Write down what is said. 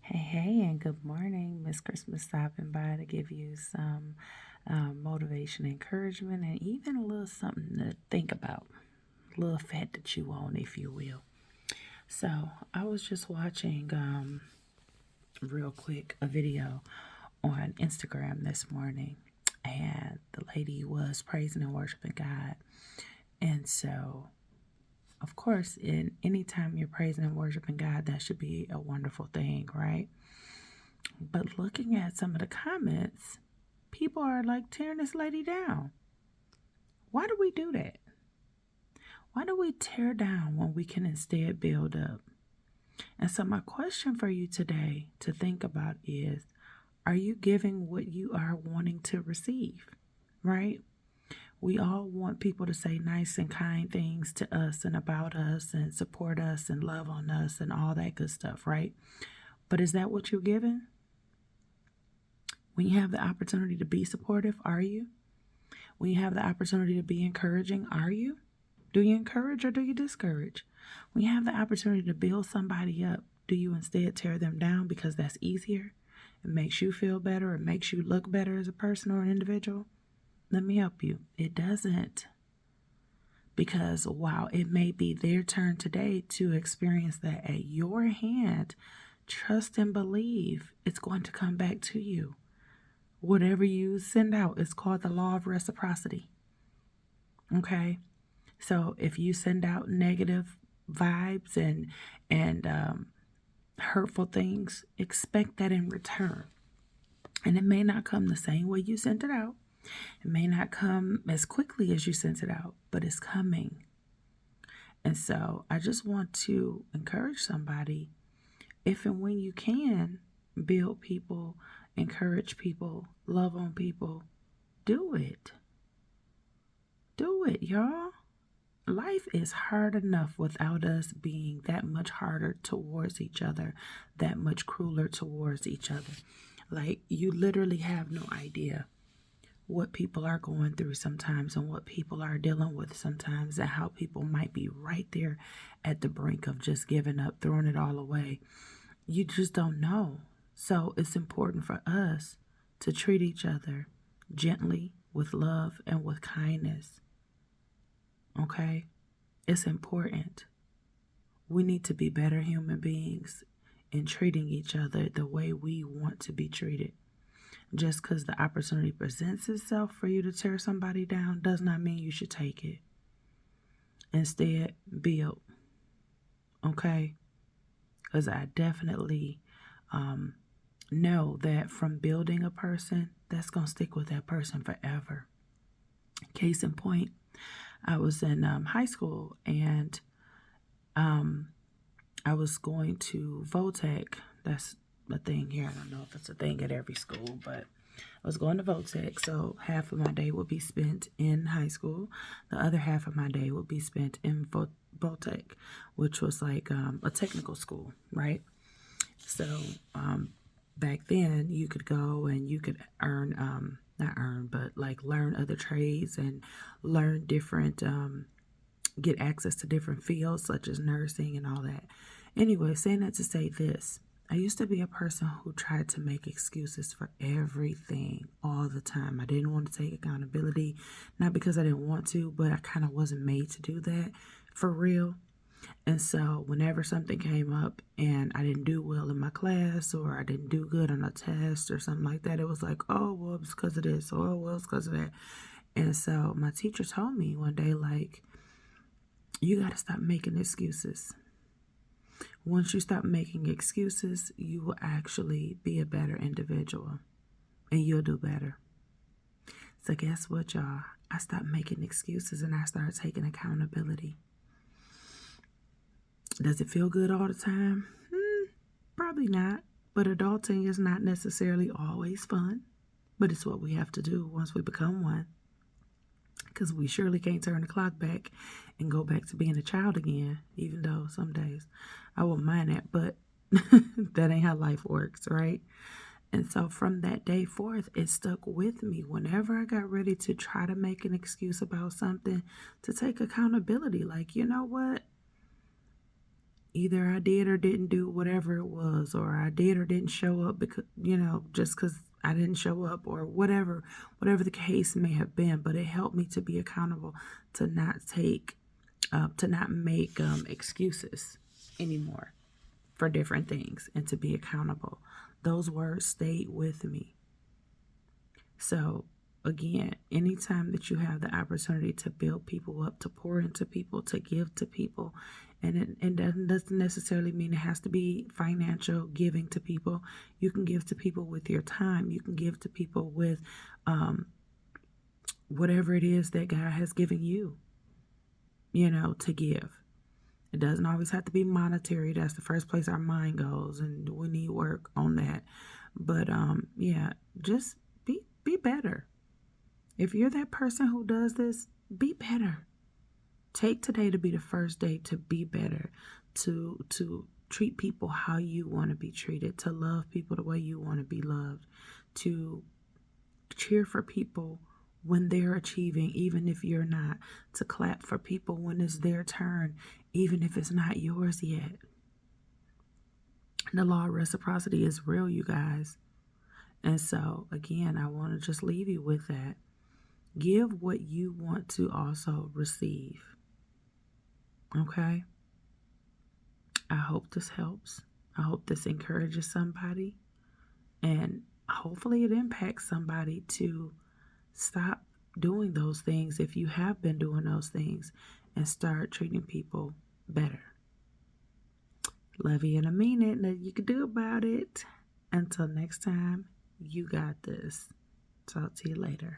Hey, and good morning. Miss Christmas stopping by to give you some motivation, encouragement, and even a little something to think about. A little fat to chew on, if you will. So, I was just watching, real quick, a video on Instagram this morning, and the lady was praising and worshiping God. And so, of course, in any time you're praising and worshiping God, that should be a wonderful thing, right? But looking at some of the comments, people are like tearing this lady down. Why do we do that? Why do we tear down when we can instead build up? And so, my question for you today to think about is, are you giving what you are wanting to receive? Right? We all want people to say nice and kind things to us and about us and support us and love on us and all that good stuff, right? But is that what you're giving? When you have the opportunity to be supportive, are you? When you have the opportunity to be encouraging, are you? Do you encourage or do you discourage? When you have the opportunity to build somebody up, do you instead tear them down because that's easier? It makes you feel better. It makes you look better as a person or an individual. Let me help you. It doesn't. Because while it may be their turn today to experience that at your hand, trust and believe it's going to come back to you. Whatever you send out is called the law of reciprocity. Okay? So if you send out negative vibes and hurtful things, expect that in return. And it may not come the same way you sent it out. It may not come as quickly as you sent it out, but it's coming. And so I just want to encourage somebody, if and when you can, build people, encourage people, love on people, do it. Do it, y'all. Life is hard enough without us being that much harder towards each other, that much crueler towards each other. Like, you literally have no idea what people are going through sometimes and what people are dealing with sometimes and how people might be right there at the brink of just giving up, throwing it all away. You just don't know. So it's important for us to treat each other gently, with love, and with kindness. Okay? It's important. We need to be better human beings in treating each other the way we want to be treated. Just because the opportunity presents itself for you to tear somebody down does not mean you should take it. Instead, build. Okay? Because I definitely know that from building a person, that's going to stick with that person forever. Case in point, I was in high school and I was going to Votech. That's a thing here. I don't know if it's a thing at every school, but I was going to Votech. So half of my day would be spent in high school. The other half of my day would be spent in Votech, which was like a technical school, right? So back then you could go and you could earn, not earn, but like learn other trades and learn different, get access to different fields such as nursing and all that. Anyway, saying that to say this, I used to be a person who tried to make excuses for everything all the time. I didn't want to take accountability, not because I didn't want to, but I kind of wasn't made to do that for real. And so whenever something came up and I didn't do well in my class or I didn't do good on a test or something like that, it was like, oh, well, it's because of this. Or, oh, well, it's because of that. And so my teacher told me one day, like, you got to stop making excuses. Once you stop making excuses, you will actually be a better individual and you'll do better. So guess what, y'all? I stopped making excuses and I started taking accountability. Does it feel good all the time? Probably not. But adulting is not necessarily always fun. But it's what we have to do once we become one. Because we surely can't turn the clock back and go back to being a child again, even though some days I won't mind that, but that ain't how life works, right? And so from that day forth, it stuck with me whenever I got ready to try to make an excuse about something, to take accountability. Like, you know what? either I did or didn't do whatever it was, or I did or didn't show up because, just because I didn't show up, or whatever the case may have been. But it helped me to be accountable, to not make excuses anymore for different things, and to be accountable. Those words stayed with me. So again, anytime that you have the opportunity to build people up, to pour into people, to give to people, and it doesn't necessarily mean it has to be financial giving to people. You can give to people with your time. You can give to people with whatever it is that God has given you, to give. It doesn't always have to be monetary. That's the first place our mind goes, and we need work on that. But just be better. If you're that person who does this, be better. Take today to be the first day to be better, to treat people how you want to be treated, to love people the way you want to be loved, to cheer for people when they're achieving, even if you're not, to clap for people when it's their turn, even if it's not yours yet. The law of reciprocity is real, you guys. And so, again, I want to just leave you with that. Give what you want to also receive. Okay? I hope this helps. I hope this encourages somebody. And hopefully it impacts somebody to stop doing those things if you have been doing those things, and start treating people better. Love you, and I mean it. Nothing you can do about it. Until next time, you got this. Talk to you later.